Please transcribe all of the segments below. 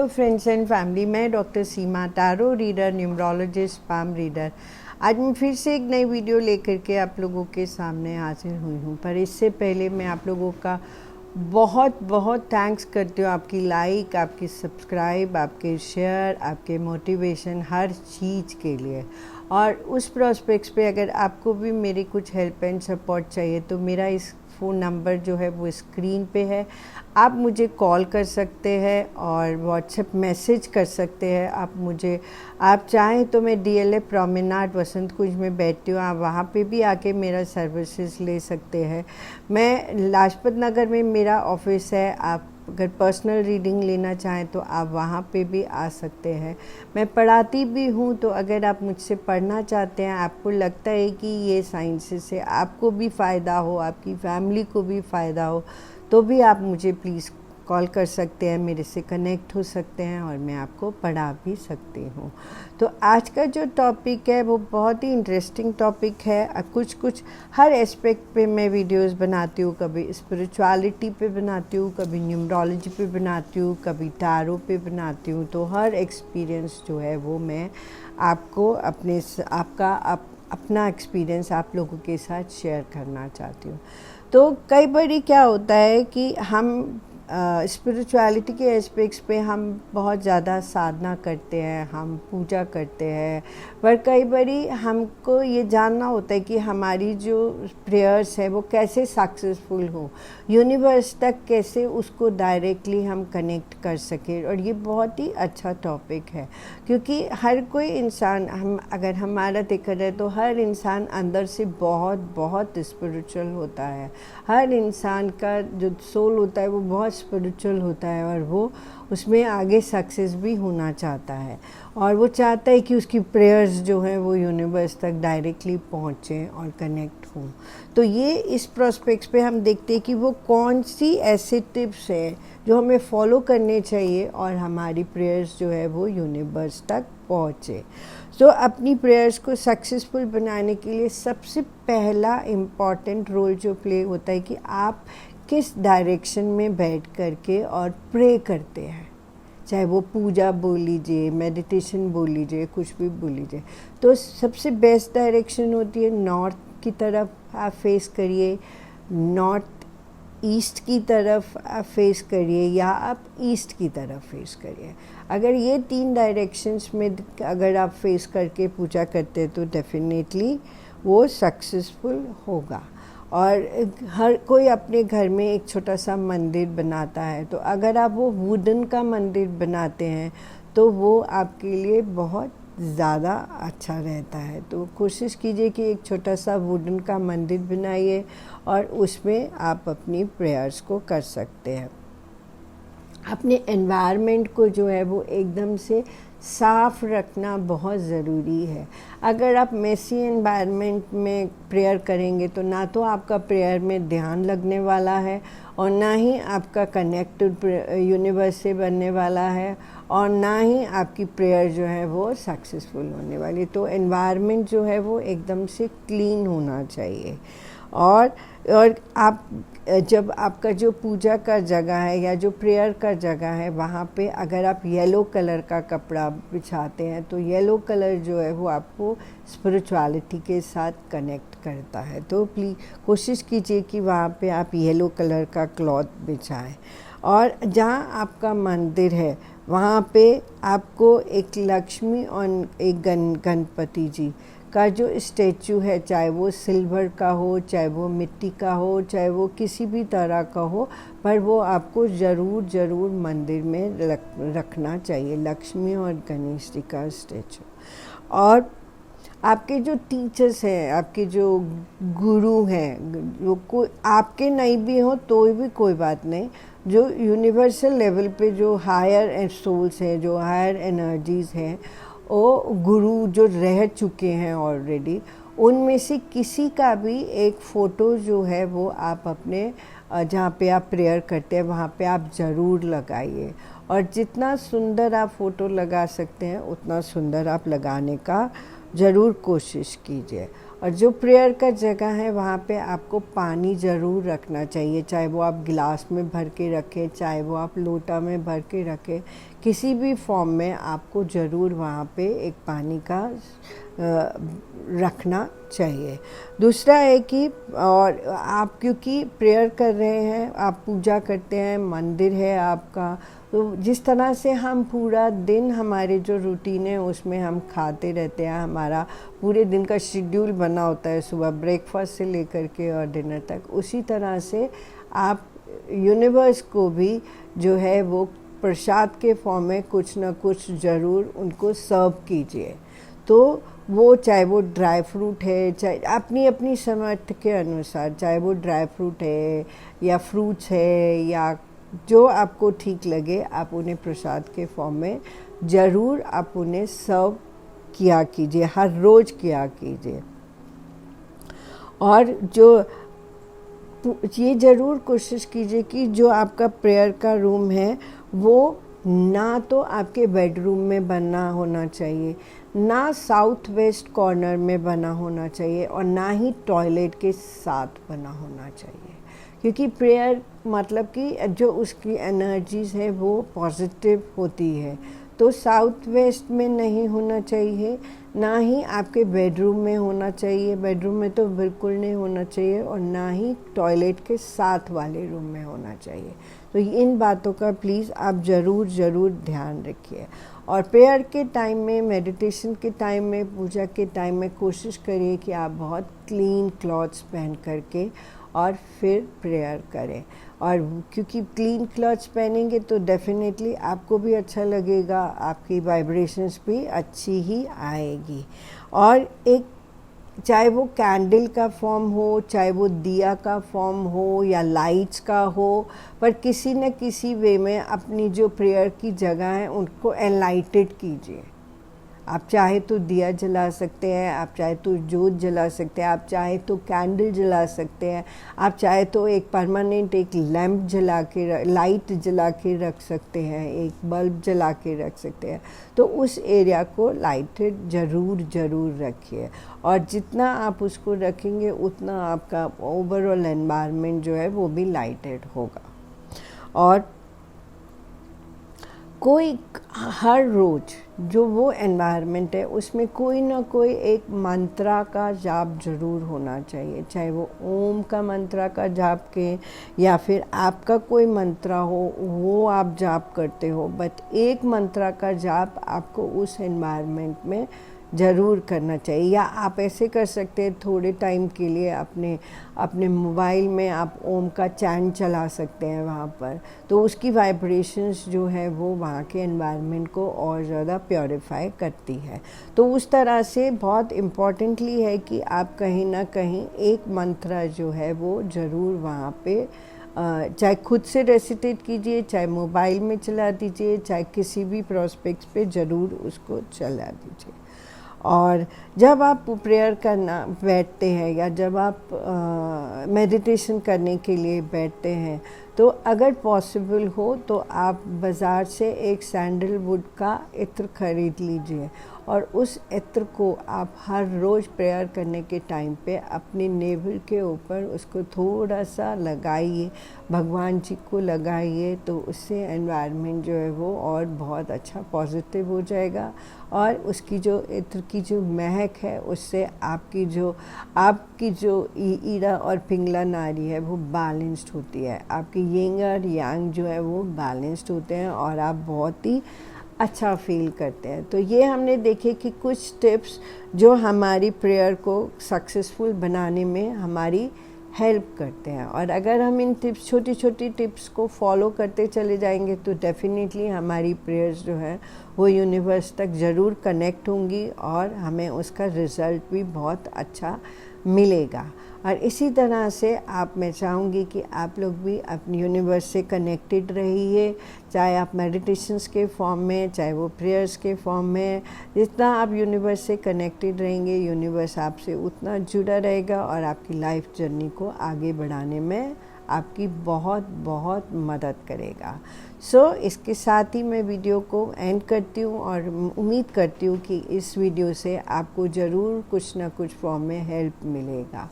Hello friends and family, मैं doctor Seema, tarot reader, numerologist, palm reader. आज मैं फिर से एक नई वीडियो लेकर के आप लोगों के सामने हाजिर हुई हूँ। पर इससे पहले मैं आप लोगों का बहुत बहुत थैंक्स करती हूँ, आपकी लाइक, आपकी सब्सक्राइब, आपके शेयर, आपके मोटिवेशन, हर चीज़ के लिए। और उस प्रोस्पेक्ट्स पे अगर आपको भी मेरी कुछ हेल्प एंड सपोर्ट चाहिए तो मेरा इस फ़ोन नंबर जो है वो स्क्रीन पे है। आप मुझे कॉल कर सकते हैं और व्हाट्सएप मैसेज कर सकते हैं। आप चाहें तो मैं डीएलए प्रोमेनाड वसंत कुंज में बैठती हूँ, आप वहाँ पे भी आके मेरा सर्विसेज ले सकते हैं। मैं लाजपत नगर में मेरा ऑफिस है। आप अगर पर्सनल रीडिंग लेना चाहें तो आप वहाँ पे भी आ सकते हैं। मैं पढ़ाती भी हूँ, तो अगर आप मुझसे पढ़ना चाहते हैं, आपको लगता है कि ये साइंसेस से आपको भी फ़ायदा हो, आपकी फैमिली को भी फ़ायदा हो, तो भी आप मुझे प्लीज़ कॉल कर सकते हैं, मेरे से कनेक्ट हो सकते हैं और मैं आपको पढ़ा भी सकती हूँ। तो आज का जो टॉपिक है वो बहुत ही इंटरेस्टिंग टॉपिक है। कुछ हर एस्पेक्ट पे मैं वीडियोस बनाती हूँ। कभी स्पिरिचुअलिटी पे बनाती हूँ, कभी न्यूमरोलॉजी पे बनाती हूँ, कभी टैरो पे बनाती हूँ। तो हर एक्सपीरियंस जो है वो मैं आपको अपना एक्सपीरियंस आप लोगों के साथ शेयर करना चाहती हूँ। तो कई बारी क्या होता है कि हम स्पिरिचुअलिटी के एस्पेक्ट्स पे हम बहुत ज़्यादा साधना करते हैं, हम पूजा करते हैं, पर कई बारी हमको ये जानना होता है कि हमारी जो प्रेयर्स है वो कैसे सक्सेसफुल हो, यूनिवर्स तक कैसे उसको डायरेक्टली हम कनेक्ट कर सकें। और ये बहुत ही अच्छा टॉपिक है, क्योंकि हर कोई इंसान, हम अगर हमारा देखा जाए तो हर इंसान अंदर से बहुत बहुत स्पिरिचुअल होता है। हर इंसान का जो सोल होता है वो बहुत स्पिरिचुअल होता है और वो उसमें आगे सक्सेस भी होना चाहता है, और वो चाहता है कि उसकी प्रेयर्स जो हैं वो यूनिवर्स तक डायरेक्टली पहुँचें और कनेक्ट हों। तो ये इस प्रोस्पेक्ट्स पे हम देखते हैं कि वो कौन सी ऐसे टिप्स हैं जो हमें फॉलो करने चाहिए और हमारी प्रेयर्स जो है वो यूनिवर्स तक पहुँचे। तो अपनी प्रेयर्स को सक्सेसफुल बनाने के लिए सबसे पहला इम्पॉर्टेंट रोल जो प्ले होता है कि आप किस डायरेक्शन में बैठ करके और प्रे करते हैं। चाहे वो पूजा बोल लीजिए, मेडिटेशन बोल लीजिए, कुछ भी बोल लीजिए। तो सबसे बेस्ट डायरेक्शन होती है नॉर्थ की तरफ आप फेस करिए, नॉर्थ ईस्ट की तरफ आप फेस करिए, या आप ईस्ट की तरफ फेस करिए। अगर ये 3 डायरेक्शंस में अगर आप फेस करके पूजा करते हैं तो डेफिनेटली वो सक्सेसफुल होगा। और हर कोई अपने घर में एक छोटा सा मंदिर बनाता है, तो अगर आप वो वुडन का मंदिर बनाते हैं तो वो आपके लिए बहुत ज़्यादा अच्छा रहता है। तो कोशिश कीजिए कि एक छोटा सा वुडन का मंदिर बनाइए और उसमें आप अपनी प्रेयर्स को कर सकते हैं। अपने एनवायरनमेंट को जो है वो एकदम से साफ़ रखना बहुत ज़रूरी है। अगर आप मेसी एनवायरनमेंट में प्रेयर करेंगे तो ना तो आपका प्रेयर में ध्यान लगने वाला है, और ना ही आपका कनेक्टेड यूनिवर्स से बनने वाला है, और ना ही आपकी प्रेयर जो है वो सक्सेसफुल होने वाली। तो एनवायरनमेंट जो है वो एकदम से क्लीन होना चाहिए। और आप जब आपका जो पूजा का जगह है या जो प्रेयर का जगह है वहाँ पे अगर आप येलो कलर का कपड़ा बिछाते हैं तो येलो कलर जो है वो आपको स्पिरिचुअलिटी के साथ कनेक्ट करता है। तो प्लीज़ कोशिश कीजिए कि वहाँ पे आप येलो कलर का क्लॉथ बिछाएं। और जहाँ आपका मंदिर है वहाँ पे आपको एक लक्ष्मी और एक गणपति जी का जो स्टैचू है, चाहे वो सिल्वर का हो, चाहे वो मिट्टी का हो, चाहे वो किसी भी तरह का हो, पर वो आपको ज़रूर मंदिर में रखना चाहिए, लक्ष्मी और गणेश जी का स्टैचू। और आपके जो टीचर्स हैं, आपके जो गुरु हैं, जो कोई आपके नहीं भी हो तो भी कोई बात नहीं, जो यूनिवर्सल लेवल पे जो हायर सोल्स हैं, जो हायर एनर्जीज़ हैं, वो गुरु जो रह चुके हैं ऑलरेडी, उनमें से किसी का भी एक फ़ोटो जो है वो आप अपने जहाँ पे आप प्रेयर करते हैं वहाँ पे आप ज़रूर लगाइए। और जितना सुंदर आप फ़ोटो लगा सकते हैं उतना सुंदर आप लगाने का ज़रूर कोशिश कीजिए। और जो प्रेयर का जगह है वहाँ पे आपको पानी ज़रूर रखना चाहिए, चाहे वो आप गिलास में भर के रखें, चाहे वो आप लोटा में भर के रखें, किसी भी फॉर्म में आपको ज़रूर वहाँ पे एक पानी का रखना चाहिए। दूसरा है कि और आप क्योंकि प्रेयर कर रहे हैं, आप पूजा करते हैं, मंदिर है आपका, तो जिस तरह से हम पूरा दिन हमारे जो रूटीन है उसमें हम खाते रहते हैं, हमारा पूरे दिन का शेड्यूल बना होता है सुबह ब्रेकफास्ट से लेकर के और डिनर तक, उसी तरह से आप यूनिवर्स को भी जो है वो प्रसाद के फॉर्म में कुछ ना कुछ ज़रूर उनको सर्व कीजिए। तो वो चाहे वो ड्राई फ्रूट है, चाहे अपनी अपनी समर्थ के अनुसार, चाहे वो ड्राई फ्रूट है या फ्रूट्स है या जो आपको ठीक लगे, आप उन्हें प्रसाद के फॉर्म में ज़रूर आप उन्हें सर्व किया कीजिए, हर रोज़ किया कीजिए। और जो ये ज़रूर कोशिश कीजिए कि जो आपका प्रेयर का रूम है वो ना तो आपके बेडरूम में बना होना चाहिए, ना साउथ वेस्ट कॉर्नर में बना होना चाहिए, और ना ही टॉयलेट के साथ बना होना चाहिए, क्योंकि प्रेयर मतलब कि जो उसकी एनर्जीज़ है वो पॉजिटिव होती है। तो साउथ वेस्ट में नहीं होना चाहिए, ना ही आपके बेडरूम में होना चाहिए, बेडरूम में तो बिल्कुल नहीं होना चाहिए, और ना ही टॉयलेट के साथ वाले रूम में होना चाहिए। तो इन बातों का प्लीज़ आप ज़रूर ध्यान रखिए। और प्रेयर के टाइम में, मेडिटेशन के टाइम में, पूजा के टाइम में कोशिश करिए कि आप बहुत क्लीन क्लॉथ्स पहन करके और फिर प्रेयर करें। और क्योंकि क्लीन क्लॉथ्स पहनेंगे तो डेफिनेटली आपको भी अच्छा लगेगा, आपकी वाइब्रेशंस भी अच्छी ही आएगी। और एक चाहे वो कैंडल का फॉर्म हो, चाहे वो दिया का फॉर्म हो या लाइट्स का हो, पर किसी न किसी वे में अपनी जो प्रेयर की जगह है उनको एनलाइटेड कीजिए। आप चाहे तो दिया जला सकते हैं, आप चाहे तो जोत जला सकते हैं, आप चाहे तो कैंडल जला सकते हैं, आप चाहे तो एक परमानेंट एक लैंप जला के, लाइट जला के रख सकते हैं, एक बल्ब जला के रख सकते हैं। तो उस एरिया को लाइटेड ज़रूर रखिए, और जितना आप उसको रखेंगे उतना आपका ओवरऑल एनवायरनमेंट जो है वो भी लाइटेड होगा। और कोई हर रोज़ जो वो एनवायरनमेंट है उसमें कोई ना कोई एक मंत्रा का जाप जरूर होना चाहिए, चाहे वो ओम का मंत्रा का जाप के या फिर आपका कोई मंत्रा हो वो आप जाप करते हो, बट एक मंत्रा का जाप आपको उस एनवायरनमेंट में ज़रूर करना चाहिए। या आप ऐसे कर सकते हैं, थोड़े टाइम के लिए अपने मोबाइल में आप ओम का चैंट चला सकते हैं वहाँ पर, तो उसकी वाइब्रेशंस जो है वो वहाँ के एनवायरनमेंट को और ज़्यादा प्योरीफाई करती है। तो उस तरह से बहुत इम्पॉर्टेंटली है कि आप कहीं ना कहीं एक मंत्र जो है वो ज़रूर वहाँ पे चाहे खुद से रेसिटेट कीजिए, चाहे मोबाइल में चला दीजिए, चाहे किसी भी प्रोस्पेक्ट्स पे ज़रूर उसको चला दीजिए। और जब आप प्रेयर करना बैठते हैं या जब आप मेडिटेशन करने के लिए बैठते हैं, तो अगर पॉसिबल हो तो आप बाज़ार से एक सैंडलवुड का इत्र ख़रीद लीजिए, और उस इत्र को आप हर रोज़ प्रेयर करने के टाइम पे अपने नेवल के ऊपर उसको थोड़ा सा लगाइए, भगवान जी को लगाइए, तो उससे एनवायरनमेंट जो है वो और बहुत अच्छा पॉजिटिव हो जाएगा। और उसकी जो इत्र की जो महक है उससे आपकी जो ईड़ा और पिंगला नाड़ी है वो बैलेंस्ड होती है, आपकी यिंग और यांग जो है वो बैलेंस्ड होते हैं और आप बहुत ही अच्छा फील करते हैं। तो ये हमने देखे कि कुछ टिप्स जो हमारी प्रेयर को सक्सेसफुल बनाने में हमारी हेल्प करते हैं, और अगर हम इन टिप्स छोटी छोटी टिप्स को फॉलो करते चले जाएंगे तो डेफिनेटली हमारी प्रेयर्स जो है वो यूनिवर्स तक ज़रूर कनेक्ट होंगी और हमें उसका रिज़ल्ट भी बहुत अच्छा मिलेगा। और इसी तरह से मैं चाहूँगी कि आप लोग भी अपनी यूनिवर्स से कनेक्टेड रहिए, चाहे आप मेडिटेशंस के फॉर्म में, चाहे वो प्रेयर्स के फॉर्म में। जितना आप यूनिवर्स से कनेक्टेड रहेंगे, यूनिवर्स आपसे उतना जुड़ा रहेगा और आपकी लाइफ जर्नी को आगे बढ़ाने में आपकी बहुत बहुत मदद करेगा। इसके साथ ही मैं वीडियो को एंड करती हूँ और उम्मीद करती हूँ कि इस वीडियो से आपको ज़रूर कुछ ना कुछ फॉर्म में हेल्प मिलेगा।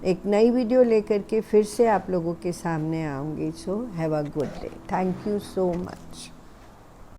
एक नई वीडियो लेकर के फिर से आप लोगों के सामने आऊँगी। Have a good day. Thank you so much.